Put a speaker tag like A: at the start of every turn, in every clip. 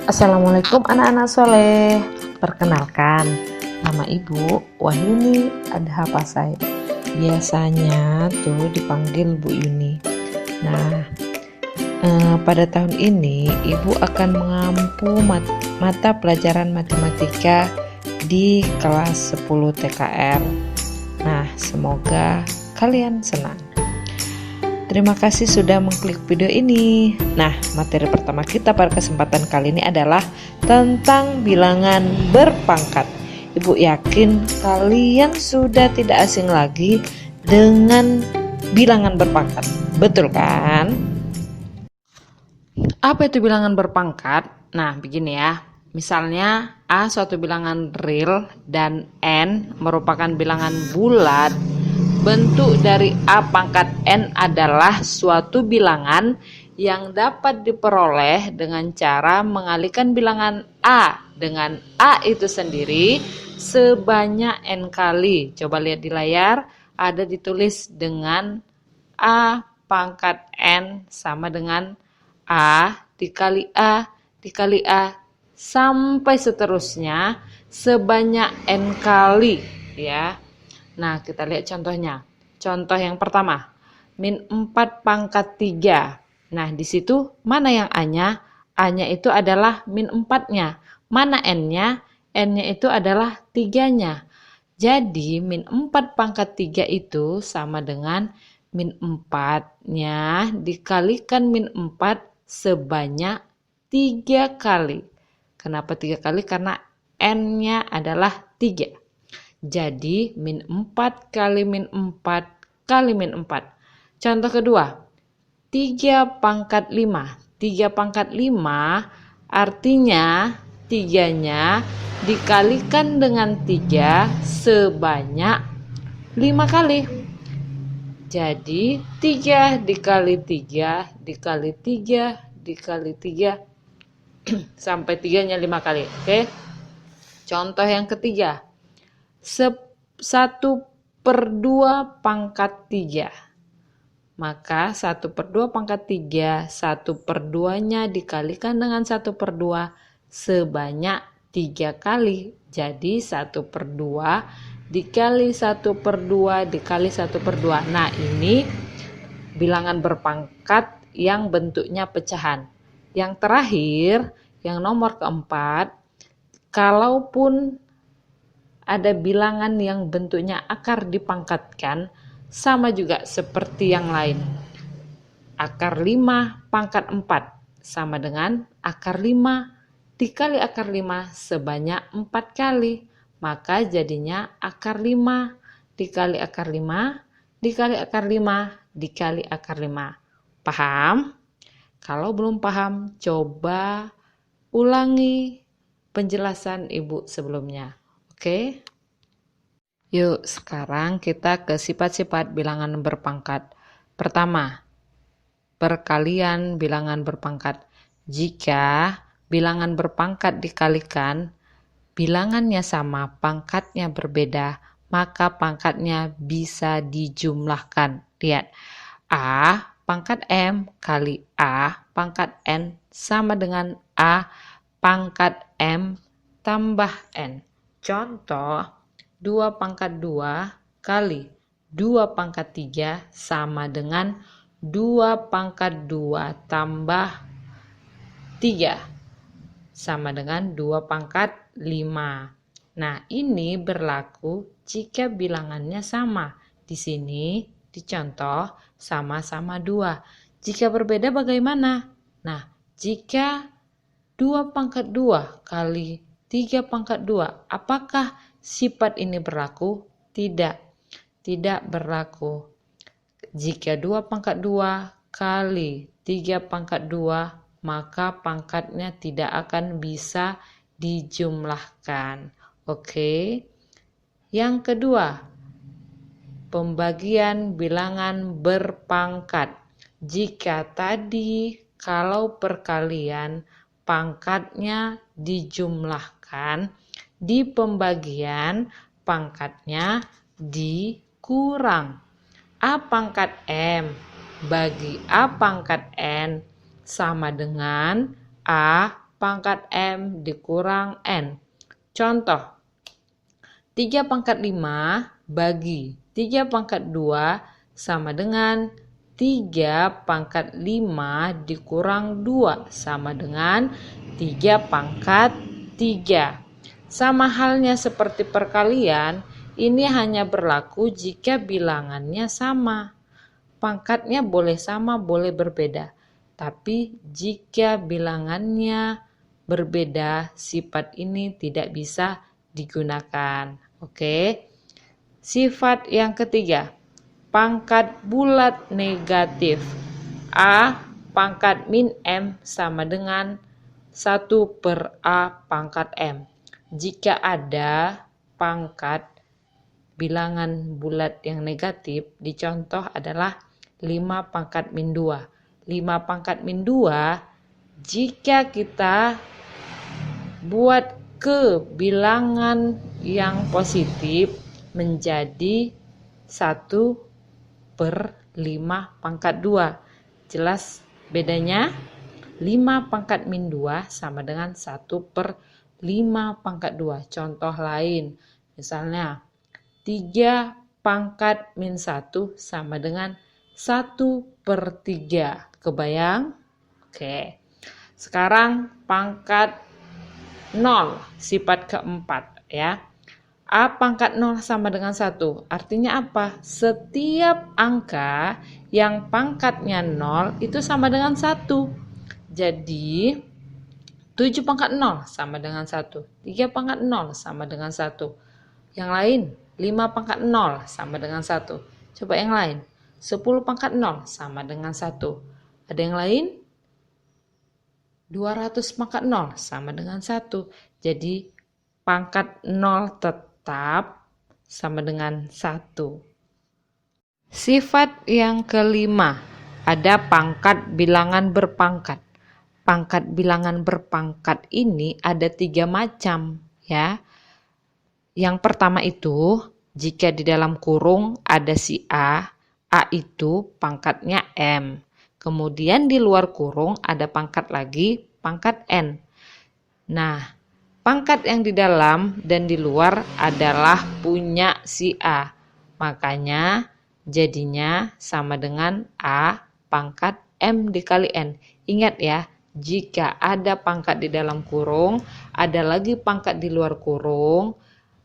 A: Assalamualaikum anak-anak soleh. Perkenalkan, nama Ibu Wahyuni Adha Pasai. Biasanya tuh dipanggil Bu Yuni. Nah, pada tahun ini Ibu akan mengampu mata pelajaran matematika di kelas 10 TKR. Nah, semoga kalian senang. Terima kasih sudah mengklik video ini. Nah, materi pertama kita pada kesempatan kali ini adalah tentang bilangan berpangkat. Ibu yakin kalian sudah tidak asing lagi dengan bilangan berpangkat. Betul kan? Apa itu bilangan berpangkat? Nah, begini ya. Misalnya A suatu bilangan real dan N merupakan bilangan bulat. Bentuk dari A pangkat N adalah suatu bilangan yang dapat diperoleh dengan cara mengalihkan bilangan A dengan A itu sendiri sebanyak N kali. Coba lihat di layar, ada ditulis dengan A pangkat N sama dengan A dikali A dikali A sampai seterusnya sebanyak N kali ya. Nah, kita lihat contohnya. Contoh yang pertama, min 4 pangkat 3. Nah, di situ mana yang A-nya? A-nya itu adalah min 4-nya. Mana N-nya? N-nya itu adalah 3-nya. Jadi, min 4 pangkat 3 itu sama dengan min 4-nya dikalikan min 4 sebanyak 3 kali. Kenapa 3 kali? Karena N-nya adalah 3. Jadi, min 4 kali min 4 kali min 4. Contoh kedua, 3 pangkat 5. 3 pangkat 5 artinya 3-nya dikalikan dengan 3 sebanyak 5 kali. Jadi, 3 dikali 3 dikali 3 dikali 3 sampai 3-nya 5 kali. Oke. Contoh yang ketiga. 1/2 pangkat 3. Maka 1/2 pangkat 3, 1/2-nya dikalikan dengan 1/2 sebanyak 3 kali. Jadi 1/2 dikali 1/2 dikali 1/2. Nah, ini bilangan berpangkat yang bentuknya pecahan. Yang terakhir, yang nomor keempat, kalaupun ada bilangan yang bentuknya akar dipangkatkan, sama juga seperti yang lain. Akar 5 pangkat 4 sama dengan akar 5 dikali akar 5 sebanyak 4 kali. Maka jadinya akar 5 dikali akar 5 dikali akar 5 dikali akar 5. Paham? Kalau belum paham, coba ulangi penjelasan Ibu sebelumnya. Oke. Yuk, sekarang kita ke sifat-sifat bilangan berpangkat. Pertama, perkalian bilangan berpangkat. Jika bilangan berpangkat dikalikan, bilangannya sama, pangkatnya berbeda, maka pangkatnya bisa dijumlahkan. Lihat, A pangkat M kali A pangkat N sama dengan A pangkat M tambah N. Contoh, 2 pangkat 2 kali 2 pangkat 3 sama dengan 2 pangkat 2 tambah 3 sama dengan 2 pangkat 5. Nah, ini berlaku jika bilangannya sama. Di sini dicontoh sama-sama 2. Jika berbeda bagaimana? Nah, jika 2 pangkat 2 kali 3 pangkat 2, apakah sifat ini berlaku? Tidak, tidak berlaku. Jika 2 pangkat 2 kali 3 pangkat 2, maka pangkatnya tidak akan bisa dijumlahkan. Oke. Yang kedua, pembagian bilangan berpangkat. Jika tadi kalau perkalian pangkatnya dijumlahkan, di pembagian pangkatnya dikurang. A pangkat M bagi A pangkat N sama dengan A pangkat M dikurang N. Contoh, 3 pangkat 5 bagi 3 pangkat 2 sama dengan 3 pangkat 5 dikurang 2 sama dengan 3 pangkat 3. Sama halnya seperti perkalian, ini hanya berlaku jika bilangannya sama. Pangkatnya boleh sama, boleh berbeda. Tapi jika bilangannya berbeda, sifat ini tidak bisa digunakan. Oke. Sifat yang ketiga, pangkat bulat negatif. A pangkat min M sama dengan 1/A pangkat M. Jika ada pangkat bilangan bulat yang negatif, dicontoh adalah 5 pangkat min 2. 5 pangkat min 2, jika kita buat ke bilangan yang positif menjadi 1/5 pangkat 2. Jelas bedanya? 5 pangkat min 2 sama dengan 1/5 pangkat 2. Contoh lain, misalnya 3 pangkat min 1 sama dengan 1/3. Kebayang? Oke. Sekarang pangkat 0, sifat keempat ya. A pangkat 0 sama dengan 1. Artinya apa? Setiap angka yang pangkatnya 0 itu sama dengan 1. Jadi 7 pangkat 0 sama dengan 1. 3 pangkat 0 sama dengan 1. Yang lain, 5 pangkat 0 sama dengan 1. Coba yang lain, 10 pangkat 0 sama dengan 1. Ada yang lain? 200 pangkat 0 sama dengan 1. Jadi pangkat 0 tetap sama dengan 1. Sifat yang kelima, ada pangkat bilangan berpangkat. Pangkat bilangan berpangkat ini ada 3 macam ya. Yang pertama itu, jika di dalam kurung ada si A itu pangkatnya M. Kemudian di luar kurung ada pangkat lagi, pangkat N. Nah, pangkat yang di dalam dan di luar adalah punya si A. Makanya jadinya sama dengan A pangkat M dikali N. Ingat ya, jika ada pangkat di dalam kurung, ada lagi pangkat di luar kurung,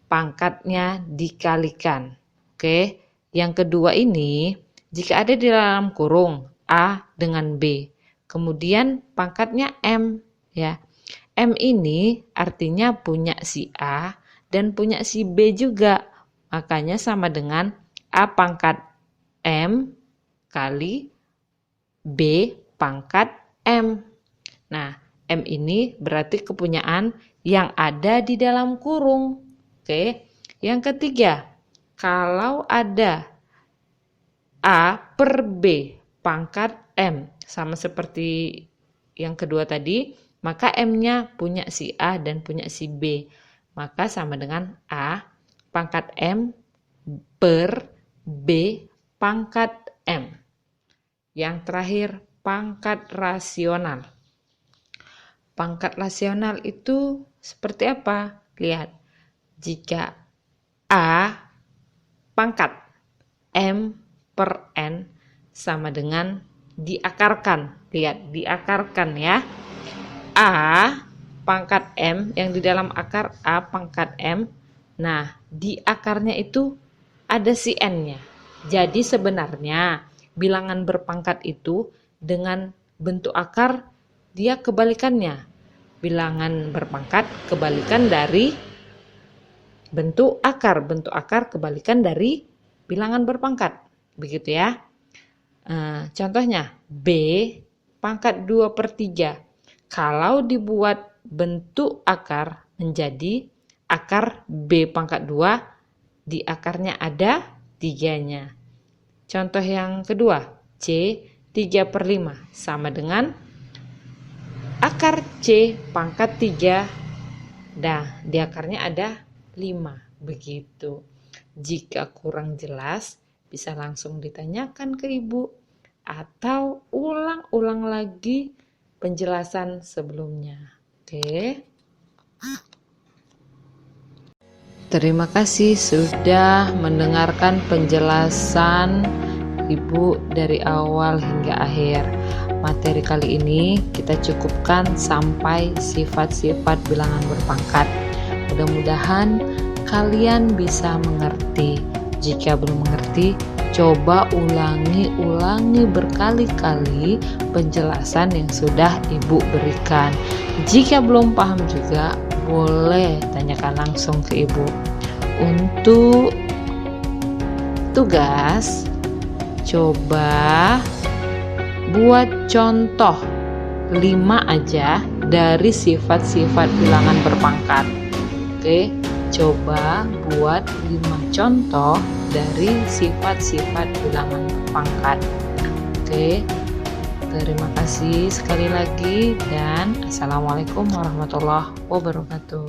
A: pangkatnya dikalikan. Oke, yang kedua ini, jika ada di dalam kurung A dengan B, kemudian pangkatnya M ya. M ini artinya punya si A dan punya si B juga. Makanya sama dengan A pangkat M kali B pangkat M. Nah, M ini berarti kepunyaan yang ada di dalam kurung. Oke, yang ketiga, kalau ada A per B pangkat M, sama seperti yang kedua tadi, maka M-nya punya si A dan punya si B. Maka sama dengan A pangkat M per B pangkat M. Yang terakhir, pangkat rasional. Pangkat rasional itu seperti apa? Lihat, jika A pangkat M per N sama dengan diakarkan. Lihat, diakarkan ya. A pangkat M yang di dalam akar A pangkat M. Nah, di akarnya itu ada si N-nya. Jadi sebenarnya bilangan berpangkat itu dengan bentuk akar dia kebalikannya. Bilangan berpangkat kebalikan dari bentuk akar. Bentuk akar kebalikan dari bilangan berpangkat. Begitu ya. Contohnya B pangkat 2/3. Kalau dibuat bentuk akar menjadi akar B pangkat 2, di akarnya ada 3-nya. Contoh yang kedua, C 3/5 sama dengan akar C pangkat 3. Nah, di akarnya ada 5. Begitu. Jika kurang jelas, bisa langsung ditanyakan ke ibu atau ulang-ulang lagi penjelasan sebelumnya. Oke. Terima kasih sudah mendengarkan penjelasan Ibu dari awal hingga akhir. Materi kali ini kita cukupkan sampai sifat-sifat bilangan berpangkat. Mudah-mudahan kalian bisa mengerti. Jika belum mengerti, coba ulangi berkali-kali penjelasan yang sudah Ibu berikan. Jika belum paham juga, boleh tanyakan langsung ke Ibu. Untuk tugas, coba buat contoh 5 aja dari sifat-sifat bilangan berpangkat. Oke, coba buat 5 contoh dari sifat-sifat bilangan berpangkat. Oke, terima kasih sekali lagi dan Assalamualaikum warahmatullahi wabarakatuh.